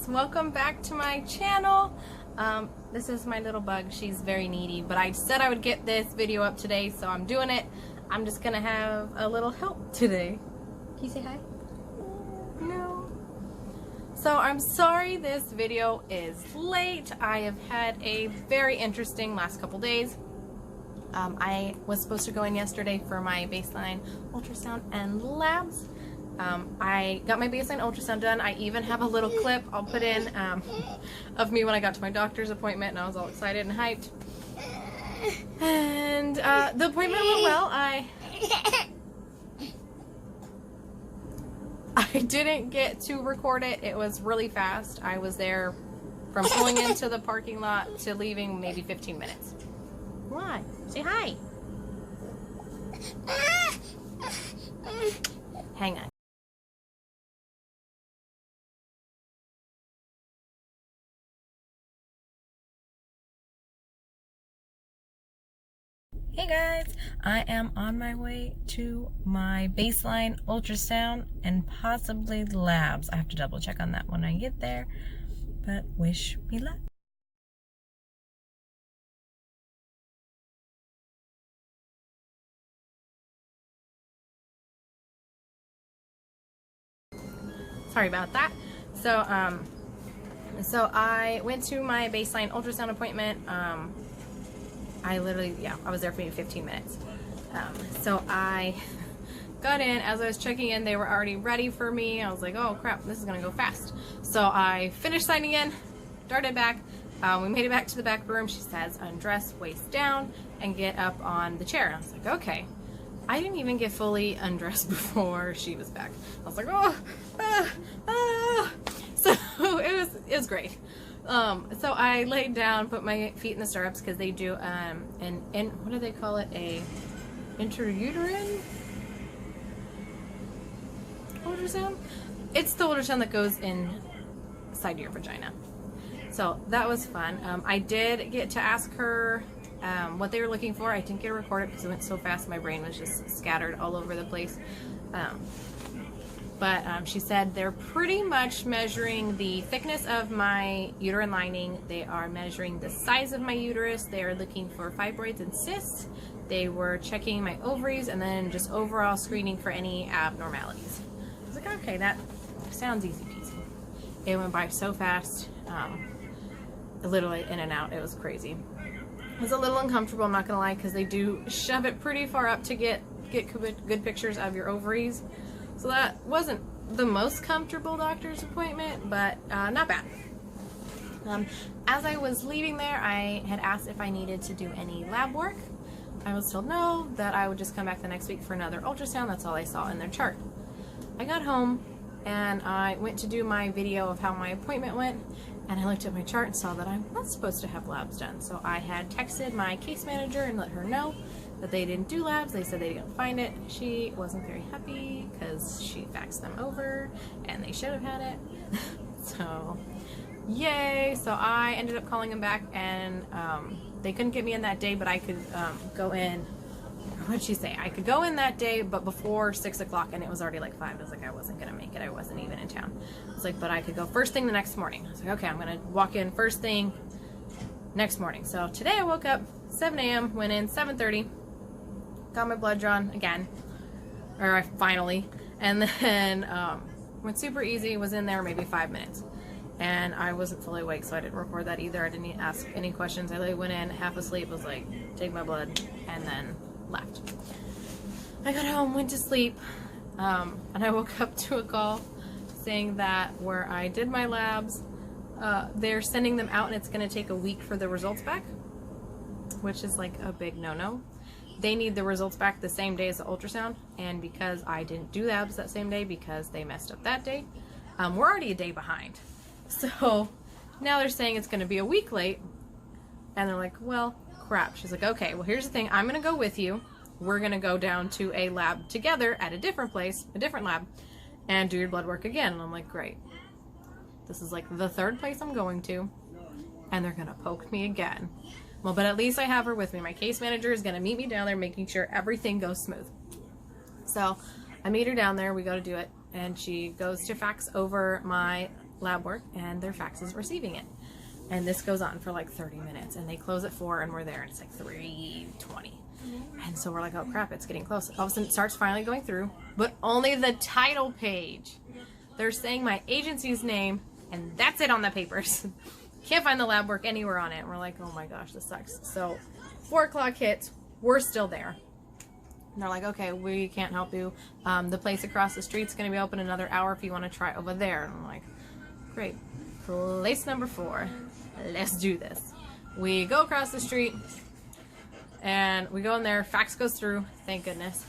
welcome back to my channel. This is my little bug. She's very needy, but I said I would get this video up today, so I'm doing it. I'm just gonna have a little help today. Can you say hi? No. So I'm sorry this video is late. I have had a very interesting last couple days. I was supposed to go in yesterday for my baseline ultrasound and labs. I got my baseline ultrasound done. I even have a little clip I'll put in of me when I got to my doctor's appointment, and I was all excited and hyped. And the appointment went well. I didn't get to record it. It was really fast. I was there from pulling into the parking lot to leaving maybe 15 minutes. Why? Say hi. Hang on. Hey guys, I am on my way to my baseline ultrasound and possibly labs. I have to double check on that when I get there, but wish me luck. Sorry about that. So I went to my baseline ultrasound appointment. I was there for maybe 15 minutes. So I got in. As I was checking in, they were already ready for me. I was like, oh crap, this is gonna go fast. So I finished signing in, darted back. We made it back to the back room. She says, undress, waist down, and get up on the chair. And I was like, okay. I didn't even get fully undressed before she was back. I was like, oh, So it was great. So I laid down, put my feet in the stirrups because they do what do they call it? A intrauterine ultrasound? It's the ultrasound that goes inside your vagina. So that was fun. I did get to ask her what they were looking for. I didn't get to record it because it went so fast my brain was just scattered all over the place. But she said they're pretty much measuring the thickness of my uterine lining. They are measuring the size of my uterus. They are looking for fibroids and cysts. They were checking my ovaries and then just overall screening for any abnormalities. I was like, okay, that sounds easy peasy. It went by so fast. Literally in and out. It was crazy. It was a little uncomfortable, I'm not gonna lie, because they do shove it pretty far up to get good pictures of your ovaries. So that wasn't the most comfortable doctor's appointment, but not bad. As I was leaving there, I had asked if I needed to do any lab work. I was told no, that I would just come back the next week for another ultrasound. That's all I saw in their chart. I got home and I went to do my video of how my appointment went, and I looked at my chart and saw that I'm not supposed to have labs done. So I had texted my case manager and let her know that they didn't do labs. They said they didn't find it. She wasn't very happy because she faxed them over and they should have had it. So yay. So I ended up calling them back, and they couldn't get me in that day, but I could go in. What'd she say? I could go in that day, but before 6 o'clock, and it was already like 5. I was like, I wasn't gonna make it. I wasn't even in town. I was like, but I could go first thing the next morning. I was like, okay, I'm gonna walk in first thing next morning. So today I woke up 7 a.m., went in 7:30, got my blood drawn again, or I finally, and then went super easy, was in there maybe 5 minutes. And I wasn't fully awake, so I didn't record that either. I didn't ask any questions. I went in half asleep, was like, take my blood, and then left. I got home, went to sleep, and I woke up to a call saying that where I did my labs, they're sending them out and it's going to take a week for the results back, which is like a big no-no. They need the results back the same day as the ultrasound, and because I didn't do labs that same day because they messed up that day, we're already a day behind. So now they're saying it's going to be a week late, and they're like, well, crap. She's like, okay, well, here's the thing. I'm going to go with you. We're going to go down to a lab together at a different place, a different lab, and do your blood work again. And I'm like, great. This is like the third place I'm going to, and they're going to poke me again. Well, but at least I have her with me. My case manager is going to meet me down there, making sure everything goes smooth. So I meet her down there. We go to do it, and she goes to fax over my lab work and their fax is receiving it. And this goes on for like 30 minutes and they close at 4 and we're there and it's like 3:20. And so we're like, oh crap, it's getting close. All of a sudden it starts finally going through, but only the title page. They're saying my agency's name and that's it on the papers. Can't find the lab work anywhere on it. And we're like, oh my gosh, this sucks. So 4 o'clock hits, we're still there. And they're like, okay, we can't help you. The place across the street's going to be open another hour if you want to try over there. And I'm like, great. Place number 4. Let's do this. We go across the street and we go in there. Fax goes through, thank goodness.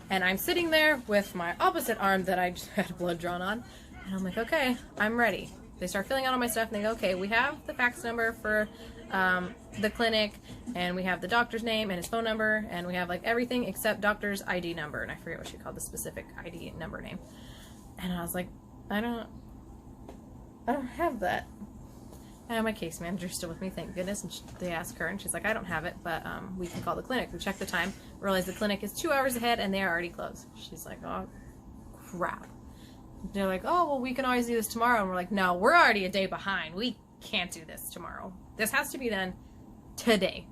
And I'm sitting there with my opposite arm that I just had blood drawn on. And I'm like, okay, I'm ready. They start filling out all my stuff and they go, okay, we have the fax number for the clinic and we have the doctor's name and his phone number and we have like everything except doctor's ID number. And I forget what she called the specific ID number name. And I was like, I don't have that. And my case manager's still with me, thank goodness. And they asked her and she's like, I don't have it, but we can call the clinic. We checked the time, realized the clinic is 2 hours ahead and they are already closed. She's like, oh crap. They're like, oh, well, we can always do this tomorrow. And we're like, no, we're already a day behind. We can't do this tomorrow. This has to be done today.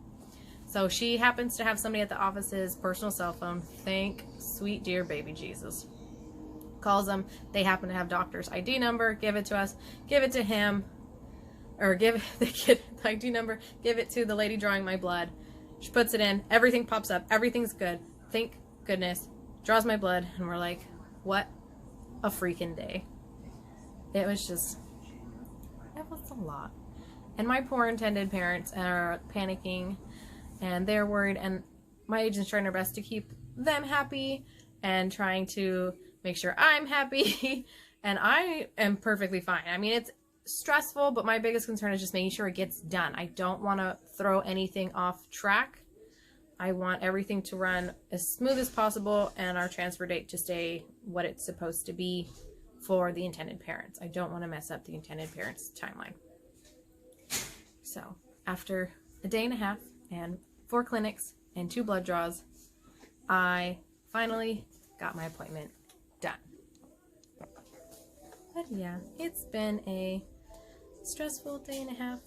So she happens to have somebody at the office's personal cell phone. Thank sweet dear baby Jesus. Calls them. They happen to have doctor's ID number. Give it to us. Give it to him. Or they get the ID number. Give it to the lady drawing my blood. She puts it in. Everything pops up. Everything's good. Thank goodness. Draws my blood. And we're like, what a freaking day. It was a lot. And my poor intended parents are panicking and they're worried and my agent's trying her best to keep them happy and trying to make sure I'm happy and I am perfectly fine. I mean, it's stressful, but my biggest concern is just making sure it gets done. I don't want to throw anything off track. I want everything to run as smooth as possible and our transfer date to stay what it's supposed to be for the intended parents. I don't want to mess up the intended parents' timeline. So after a day and a half and 4 clinics and 2 blood draws, I finally got my appointment done. But yeah, it's been a stressful day and a half.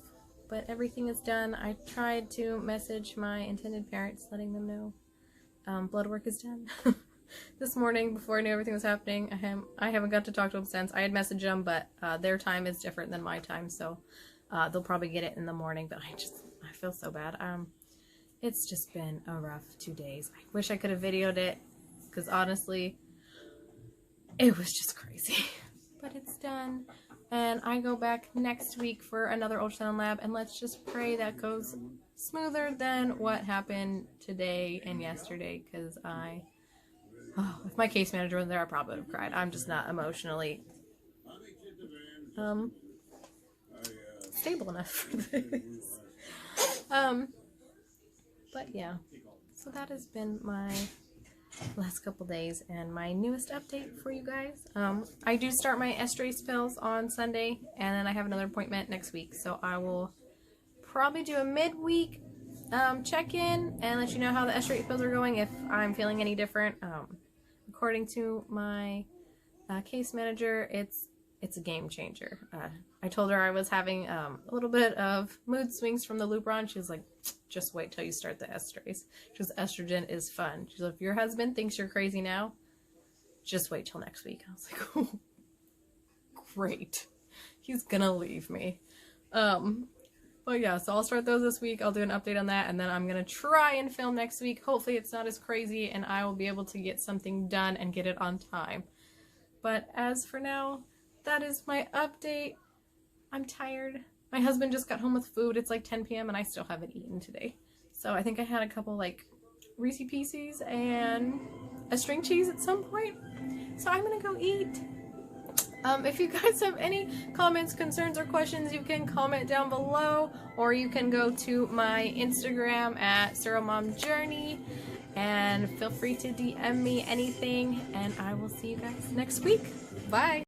But everything is done. I tried to message my intended parents, letting them know blood work is done. This morning, before I knew everything was happening, I haven't got to talk to them since. I had messaged them, but their time is different than my time, so they'll probably get it in the morning. But I feel so bad. It's just been a rough 2 days. I wish I could have videoed it, because honestly, it was just crazy. But it's done. And I go back next week for another ultrasound lab, and let's just pray that goes smoother than what happened today and yesterday, because if my case manager was there, I probably would have cried. I'm just not emotionally stable enough for this. But yeah, so that has been my last couple days and my newest update for you guys. I do start my estrase pills on Sunday and then I have another appointment next week, so I will probably do a midweek check-in and let you know how the estrase pills are going, if I'm feeling any different. According to my case manager, it's a game changer. I told her I was having a little bit of mood swings from the Lupron. She was like, just wait till you start the estrase. She goes, estrogen is fun. She's like, if your husband thinks you're crazy now, just wait till next week. I was like, oh, great. He's gonna leave me. But yeah, so I'll start those this week. I'll do an update on that, and then I'm gonna try and film next week. Hopefully it's not as crazy and I will be able to get something done and get it on time. But as for now, that is my update. I'm tired. My husband just got home with food. It's like 10 p.m. and I still haven't eaten today. So I think I had a couple like Reese Pieces and a string cheese at some point. So I'm gonna go eat. If you guys have any comments, concerns, or questions, you can comment down below, or you can go to my Instagram at SurroMom Journey and feel free to DM me anything, and I will see you guys next week. Bye!